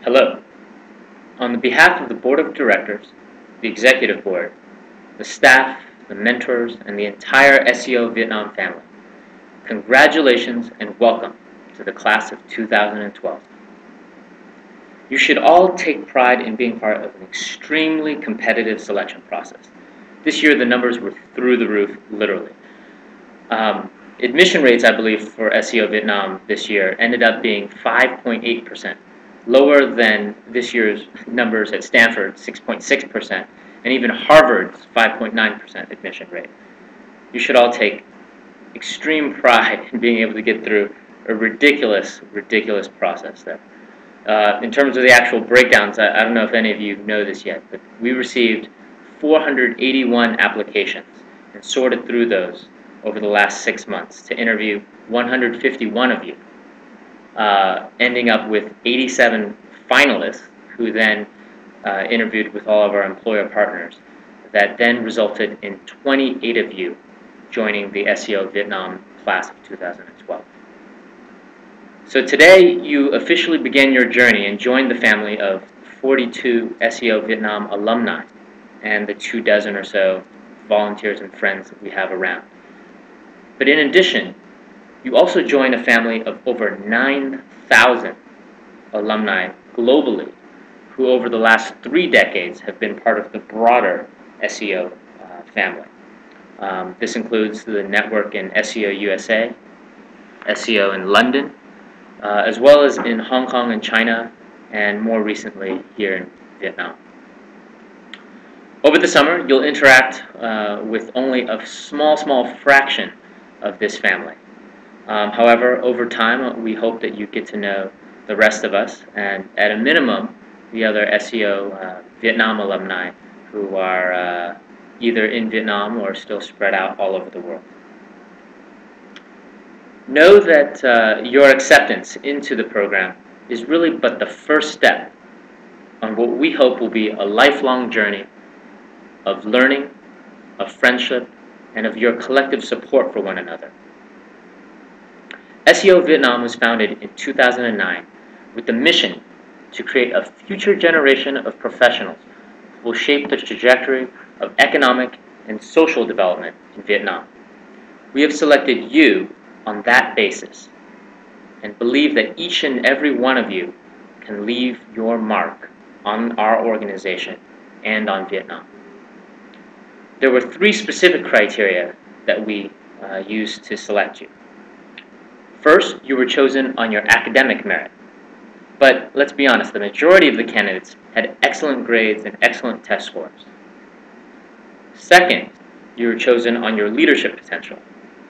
Hello. On the behalf of the Board of Directors, the Executive Board, the staff, the mentors, and the entire SEO Vietnam family, congratulations and welcome to the class of 2012. You should all take pride in being part of an extremely competitive selection process. This year the numbers were through the roof, literally. Admission rates, I believe, for SEO Vietnam this year ended up being 5.8%. Lower than this year's numbers at Stanford, 6.6%, and even Harvard's 5.9% admission rate. You should all take extreme pride in being able to get through a ridiculous process there. In terms of the actual breakdowns, I don't know if any of you know this yet, but we received 481 applications and sorted through those over the last 6 months to interview 151 of you. Ending up with 87 finalists who then interviewed with all of our employer partners. That then resulted in 28 of you joining the SEO Vietnam class of 2012. So today you officially begin your journey and join the family of 42 SEO Vietnam alumni and the 24 or so volunteers and friends that we have around. But in addition, you also join a family of over 9,000 alumni globally who over the last 3 decades have been part of the broader SEO family. This includes the network in SEO USA, SEO in London, as well as in Hong Kong and China, and more recently here in Vietnam. Over the summer, you'll interact with only a small fraction of this family. However, over time, we hope that you get to know the rest of us, and at a minimum, the other SEO Vietnam alumni who are either in Vietnam or still spread out all over the world. Know that your acceptance into the program is really but the first step on what we hope will be a lifelong journey of learning, of friendship, and of your collective support for one another. SEO Vietnam was founded in 2009 with the mission to create a future generation of professionals who will shape the trajectory of economic and social development in Vietnam. We have selected you on that basis and believe that each and every one of you can leave your mark on our organization and on Vietnam. There were 3 specific criteria that we used to select you. First, you were chosen on your academic merit. But let's be honest, the majority of the candidates had excellent grades and excellent test scores. Second, you were chosen on your leadership potential.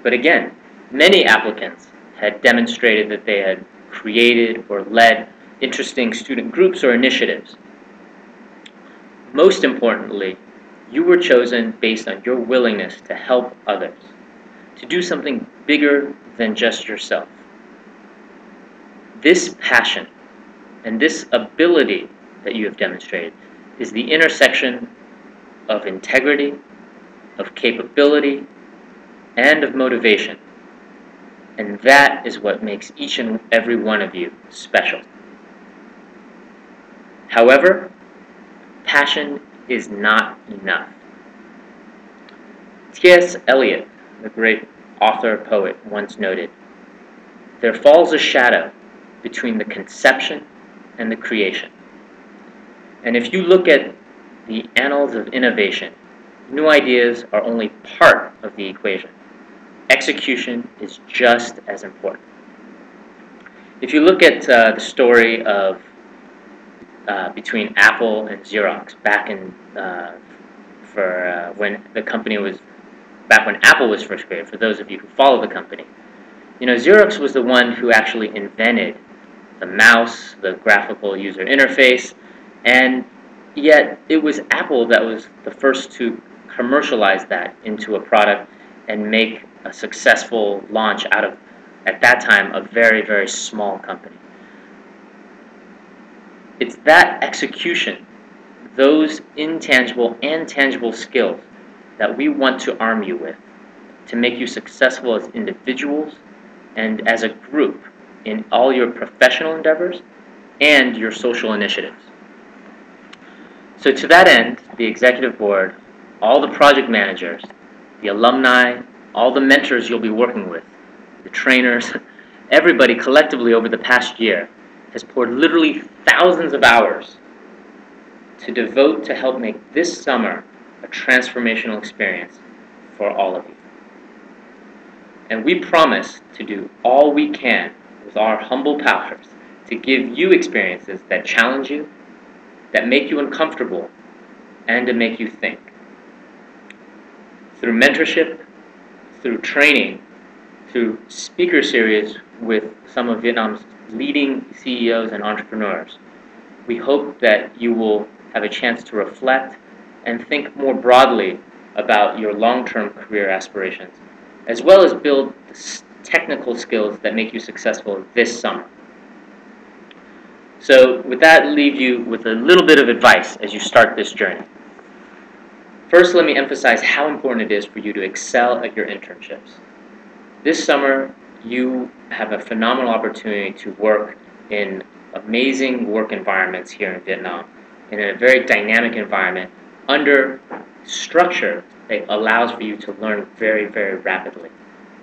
But again, many applicants had demonstrated that they had created or led interesting student groups or initiatives. Most importantly, you were chosen based on your willingness to help others, to do something bigger than just yourself. This passion and this ability that you have demonstrated is the intersection of integrity, of capability, and of motivation. And that is what makes each and every one of you special. However, passion is not enough. T.S. Eliot, the great author-poet, once noted, "There falls a shadow between the conception and the creation." And if you look at the annals of innovation, new ideas are only part of the equation. Execution is just as important. If you look at the story of between Apple and Xerox back in when the company was back when Apple was first created, for those of you who follow the company, Xerox was the one who actually invented the mouse, the graphical user interface, and yet it was Apple that was the first to commercialize that into a product and make a successful launch out of, at that time, a very small company. It's that execution, those intangible and tangible skills that we want to arm you with to make you successful as individuals and as a group in all your professional endeavors and your social initiatives. So to that end, the executive board, all the project managers, the alumni, all the mentors you'll be working with, the trainers, everybody collectively over the past year has poured literally thousands of hours to devote to help make this summer a transformational experience for all of you. And we promise to do all we can with our humble powers to give you experiences that challenge you, that make you uncomfortable, and to make you think. Through mentorship, through training, through speaker series with some of Vietnam's leading CEOs and entrepreneurs, we hope that you will have a chance to reflect and think more broadly about your long-term career aspirations, as well as build the technical skills that make you successful this summer. So with that, leave you with a little bit of advice as you start this journey. First, let me emphasize how important it is for you to excel at your internships. This summer, you have a phenomenal opportunity to work in amazing work environments here in Vietnam, in a very dynamic environment, under structure that allows for you to learn very, very rapidly.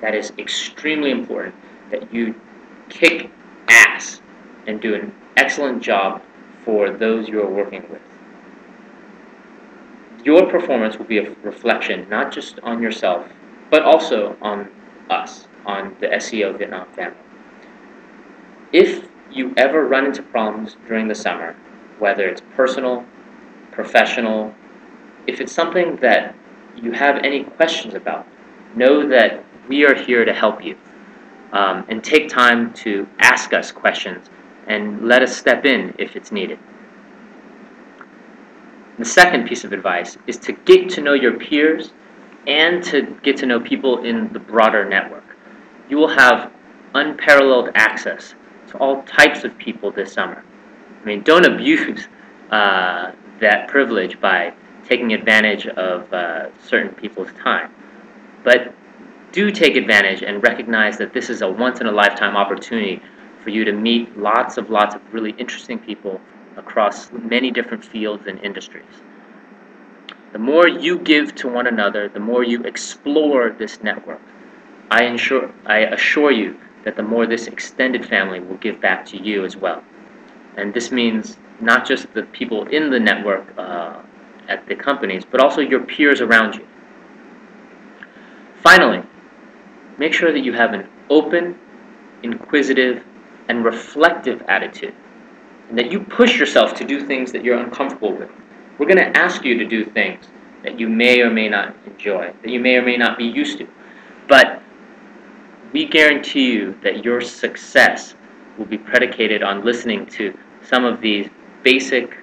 That is extremely important, that you kick ass and do an excellent job for those you are working with. Your performance will be a reflection not just on yourself, but also on us, on the SEO Vietnam family. If you ever run into problems during the summer, whether it's personal, professional, if it's something that you have any questions about, know that we are here to help you, and take time to ask us questions and let us step in if it's needed. The second piece of advice is to get to know your peers and to get to know people in the broader network. You will have unparalleled access to all types of people this summer. I mean, don't abuse that privilege by taking advantage of certain people's time. But do take advantage and recognize that this is a once-in-a-lifetime opportunity for you to meet lots of really interesting people across many different fields and industries. The more you give to one another, the more you explore this network, I assure you that the more this extended family will give back to you as well. And this means not just the people in the network at the companies, but also your peers around you. Finally, make sure that you have an open, inquisitive, and reflective attitude, and that you push yourself to do things that you're uncomfortable with. We're going to ask you to do things that you may or may not enjoy, that you may or may not be used to. But we guarantee you that your success will be predicated on listening to some of these basic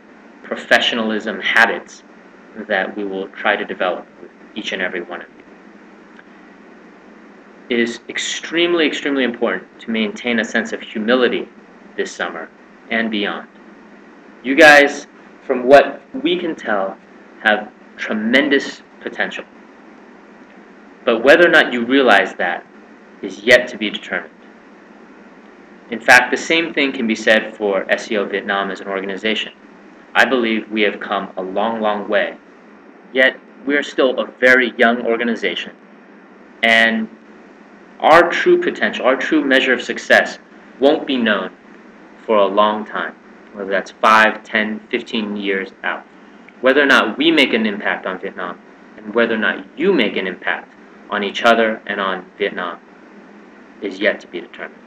professionalism habits that we will try to develop with each and every one of you. It is extremely, extremely important to maintain a sense of humility this summer and beyond. You guys, from what we can tell, have tremendous potential. But whether or not you realize that is yet to be determined. In fact, the same thing can be said for SEO Vietnam as an organization. I believe we have come a long, long way. Yet, we are still a very young organization. And our true potential, our true measure of success won't be known for a long time, whether that's 5, 10, 15 years out. Whether or not we make an impact on Vietnam, and whether or not you make an impact on each other and on Vietnam, is yet to be determined.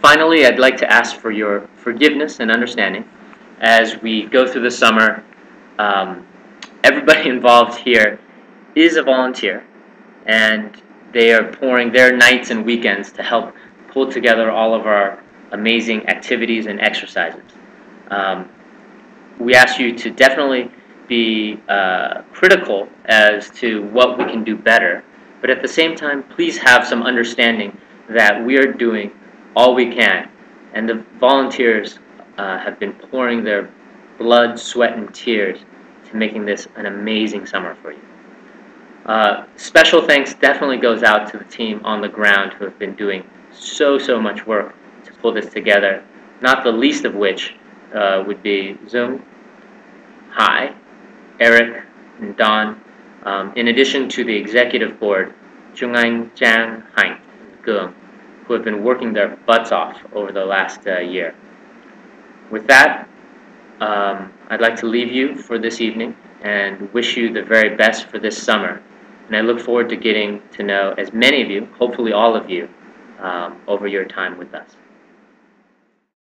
Finally, I'd like to ask for your forgiveness and understanding as we go through the summer. Everybody involved here is a volunteer, and they are pouring their nights and weekends to help pull together all of our amazing activities and exercises. We ask you to definitely be critical as to what we can do better, but at the same time, please have some understanding that we are doing all we can, and the volunteers have been pouring their blood, sweat, and tears to making this an amazing summer for you. Special thanks definitely goes out to the team on the ground who have been doing so much work to pull this together. not the least of which would be Zoom, Hai, Eric, and Don, in addition to the executive board, Chungang, Jiang, Hank, and Geung, who have been working their butts off over the last year. With that, I'd like to leave you for this evening and wish you the very best for this summer. And I look forward to getting to know as many of you, hopefully all of you, over your time with us.